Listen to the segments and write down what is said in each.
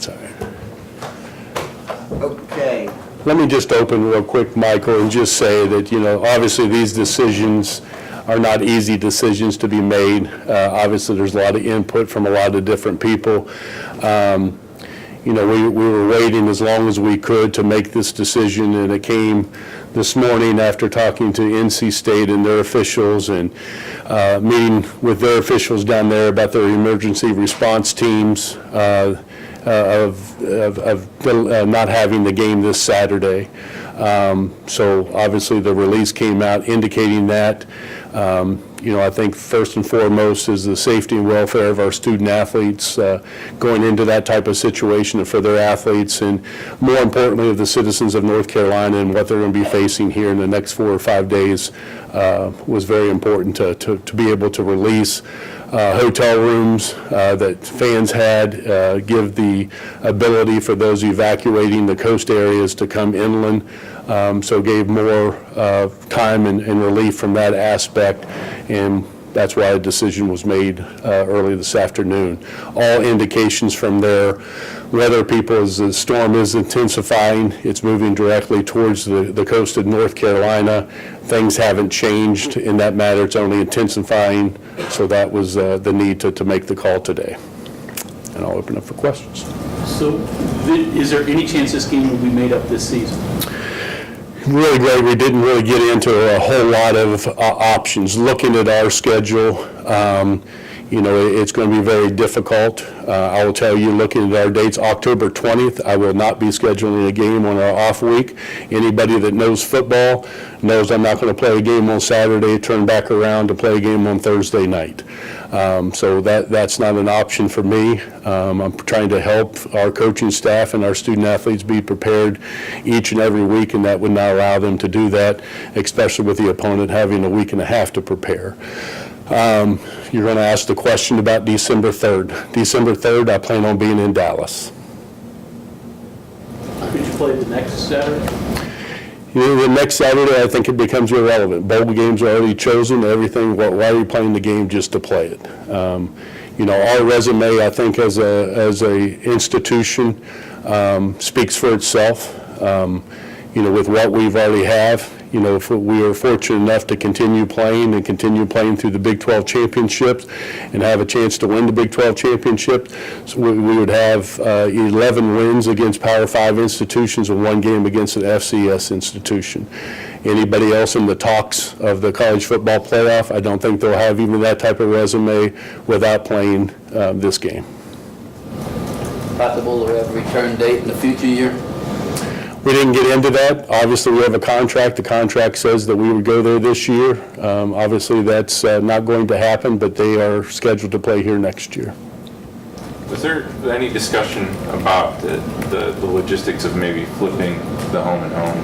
Sorry. Okay. Let me just open real quick, Michael, and just say that, obviously these decisions are not easy decisions to be made. Obviously, there's a lot of input from a lot of different people. We were waiting as long as we could to make this decision, and it came this morning after talking to NC State and their officials and meeting with their officials down there about their emergency response teams of not having the game this Saturday. So obviously the release came out indicating that. I think first and foremost is the safety and welfare of our student athletes going into that type of situation and for their athletes, and more importantly of the citizens of North Carolina and what they're going to be facing here in the next 4 or 5 days was very important to be able to release hotel rooms that fans had, give the ability for those evacuating the coast areas to come inland. So gave more time and relief from that aspect, and that's why a decision was made early this afternoon. All indications from their weather people as the storm is intensifying. It's moving directly towards the coast of North Carolina. Things haven't changed in that matter. It's only intensifying, so that was the need to make the call today. And I'll open up for questions. So is there any chance this game will be made up this season? Really great. We didn't really get into a whole lot of options. Looking at our schedule, it's going to be very difficult. I will tell you, looking at our dates, October 20th, I will not be scheduling a game on our off week. Anybody that knows football knows I'm not going to play a game on Saturday, turn back around to play a game on Thursday night. So that's not an option for me. I'm trying to help our coaching staff and our student athletes be prepared each and every week, and that would not allow them to do that, especially with the opponent having a week and a half to prepare. You're going to ask the question about December 3rd. December 3rd, I plan on being in Dallas. Could you play the next Saturday? The next Saturday, I think it becomes irrelevant. Bowl games are already chosen, everything. Why are you playing the game just to play it? Our resume, I think, as a institution, speaks for itself. With what we've already have. If we are fortunate enough to continue playing through the Big 12 championships and have a chance to win the Big 12 championship, so we would have 11 wins against Power 5 institutions and 1 game against an FCS institution. Anybody else in the talks of the college football playoff, I don't think they'll have even that type of resume without playing this game. Possible to have a return date in the future year? We didn't get into that. Obviously, we have a contract. The contract says that we would go there this year. Obviously, that's not going to happen, but they are scheduled to play here next year. Was there any discussion about the logistics of maybe flipping the home and home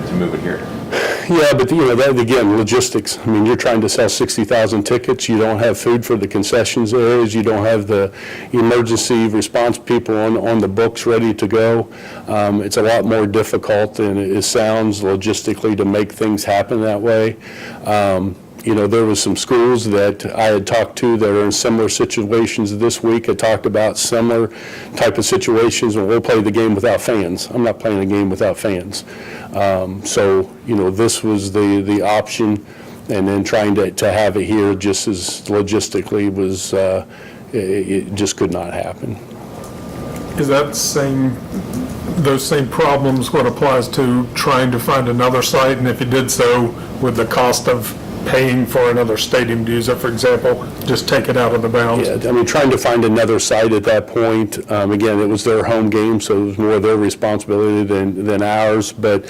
to move it here? Yeah, but that again, logistics. I mean, you're trying to sell 60,000 tickets. You don't have food for the concessions areas. You don't have the emergency response people on the books ready to go. It's a lot more difficult than it sounds logistically to make things happen that way. There was some schools that I had talked to that are in similar situations this week. I talked about similar type of situations where we'll play the game without fans. I'm not playing a game without fans. This was the option, and then trying to have it here just as logistically was, it just could not happen. Is that those same problems what applies to trying to find another site? And if you did so, with the cost of paying for another stadium to use it, for example, just take it out of the bounds? Yeah, I mean, trying to find another site at that point, again, it was their home game, so it was more their responsibility than ours. But,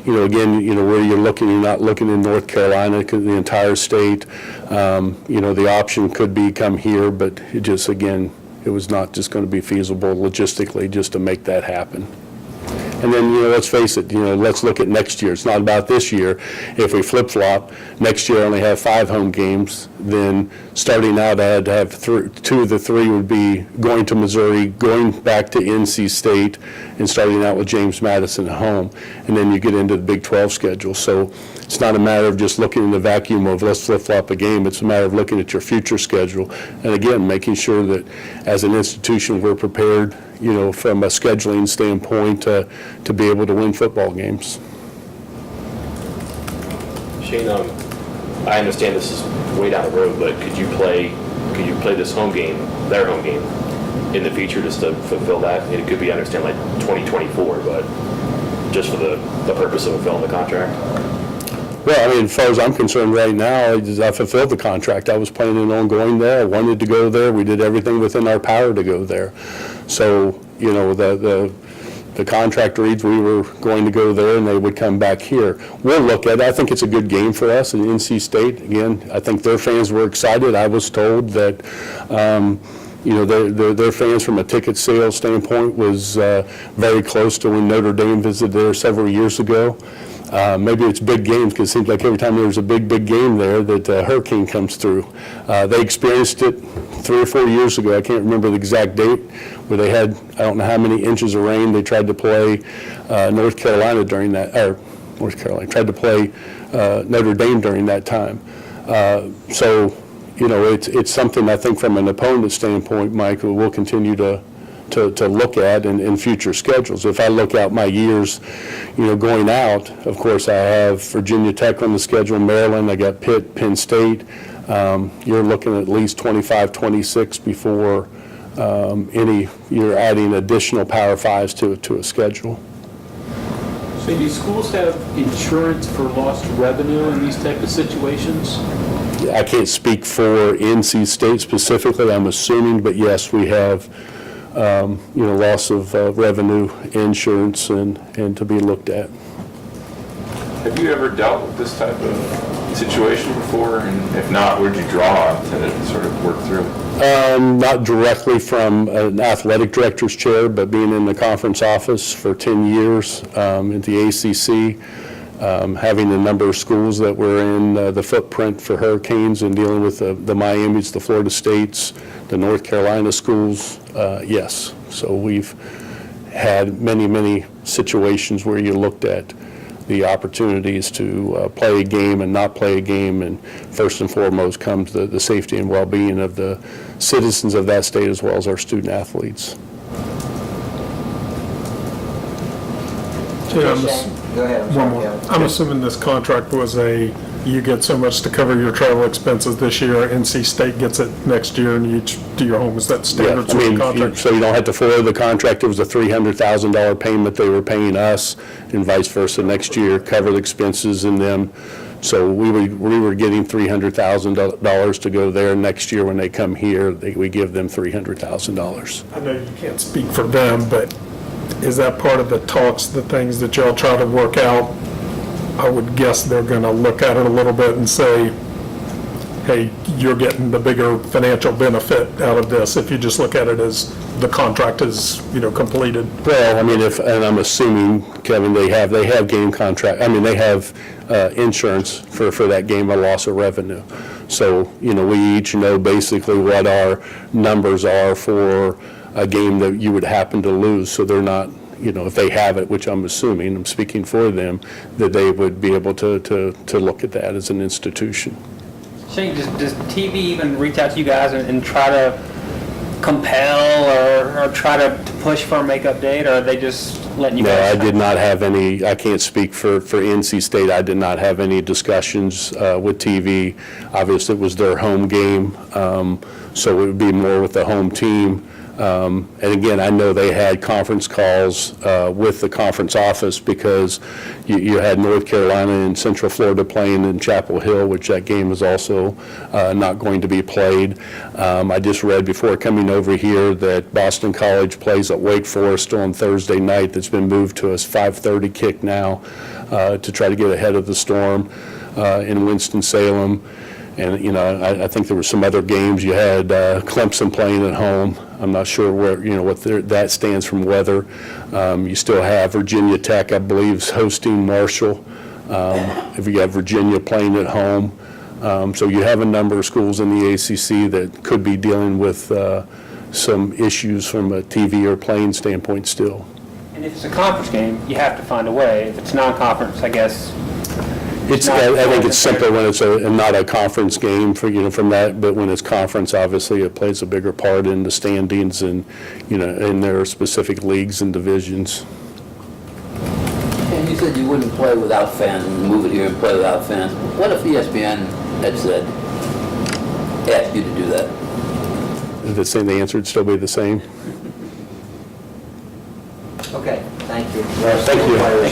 again, where you're not looking in North Carolina, the entire state, the option could be come here, but it just, again, it was not just going to be feasible logistically just to make that happen. And then, let's face it, let's look at next year. It's not about this year. If we flip-flop, next year I only have 5 home games, then starting out I had to have 2 of the 3 would be going to Missouri, going back to NC State, and starting out with James Madison at home. And then you get into the Big 12 schedule. So it's not a matter of just looking in the vacuum of let's flip-flop a game. It's a matter of looking at your future schedule. And again, making sure that as an institution, we're prepared, from a scheduling standpoint to be able to win football games. Shane, I understand this is way down the road, but could you play this home game, their home game, in the future just to fulfill that? It could be, I understand, like 2024, but just for the purpose of fulfilling the contract? Well, I mean, as far as I'm concerned right now, I fulfilled the contract. I was planning on going there. I wanted to go there. We did everything within our power to go there. So, the contract reads we were going to go there and they would come back here. We'll look at it. I think it's a good game for us in NC State. Again, I think their fans were excited. I was told that, their fans from a ticket sales standpoint was very close to when Notre Dame visited there several years ago. Maybe it's big games because it seems like every time there's a big game there that a hurricane comes through. They experienced it 3 or 4 years ago. I can't remember the exact date, where they had, I don't know how many inches of rain. They tried to play North Carolina during that, or North Carolina, tried to play Notre Dame during that time. So, it's something I think from an opponent standpoint, Mike, we'll continue to look at in future schedules. If I look out my years, going out, of course, I have Virginia Tech on the schedule, Maryland, I got Pitt, Penn State. You're looking at least 25, 26 before you're adding additional Power Fives to a schedule. So do schools have insurance for lost revenue in these type of situations? I can't speak for NC State specifically, I'm assuming, but yes, we have loss of revenue insurance and to be looked at. Have you ever dealt with this type of situation before? And if not, where'd you draw to sort of work through? Not directly from an athletic director's chair, but being in the conference office for 10 years at the ACC, having a number of schools that were in the footprint for hurricanes and dealing with the Miamis, the Florida States, the North Carolina schools, yes. So we've had many situations where you looked at the opportunities to play a game and not play a game, and first and foremost comes the safety and well-being of the citizens of that state as well as our student athletes. Yeah, Go ahead, I'm one sorry, more. Kevin. I'm assuming this contract was you get so much to cover your travel expenses this year, NC State gets it next year, and you each do your home. Is that Yeah, standard I sort of mean, contract? so you don't have to follow the contract. It was a $300,000 payment they were paying us, and vice versa next year, cover the expenses in them. So we were getting $300,000 to go there. Next year when they come here, we give them $300,000. I know you can't speak for them, but is that part of the talks, the things that y'all try to work out? I would guess they're going to look at it a little bit and say, hey, you're getting the bigger financial benefit out of this if you just look at it as the contract is, completed. Well, I mean, and I'm assuming, Kevin, they have game contract, they have insurance for that game of loss of revenue. So, we each know basically what our numbers are for a game that you would happen to lose, so they're not, if they have it, which I'm assuming, I'm speaking for them, that they would be able to look at that as an institution. Shane, does TV even reach out to you guys and try to compel or try to push for a makeup date, or are they just letting you No, guys? I did not have any, I can't speak for NC State. I did not have any discussions with TV. Obviously, it was their home game, so it would be more with the home team. And again, I know they had conference calls with the conference office because you had North Carolina and Central Florida playing in Chapel Hill, which that game is also not going to be played. I just read before coming over here that Boston College plays at Wake Forest on Thursday night. That's been moved to a 5:30 kick now to try to get ahead of the storm in Winston-Salem. And, I think there were some other games. You had Clemson playing at home. I'm not sure where, what that stands from weather. You still have Virginia Tech, I believe, is hosting Marshall. If you have Virginia playing at home. So you have a number of schools in the ACC that could be dealing with some issues from a TV or playing standpoint still. And if it's a conference game, you have to find a way. If it's non-conference, I guess It's, I think it's simpler when it's not a conference game for, from that, but when it's conference, obviously, it plays a bigger part in the standings and, in their specific leagues and divisions. And you said you wouldn't play without fans, and move it here and play without fans. What if ESPN had said, asked you to do that? The answer would still be the same. Okay, thank you. Thank you.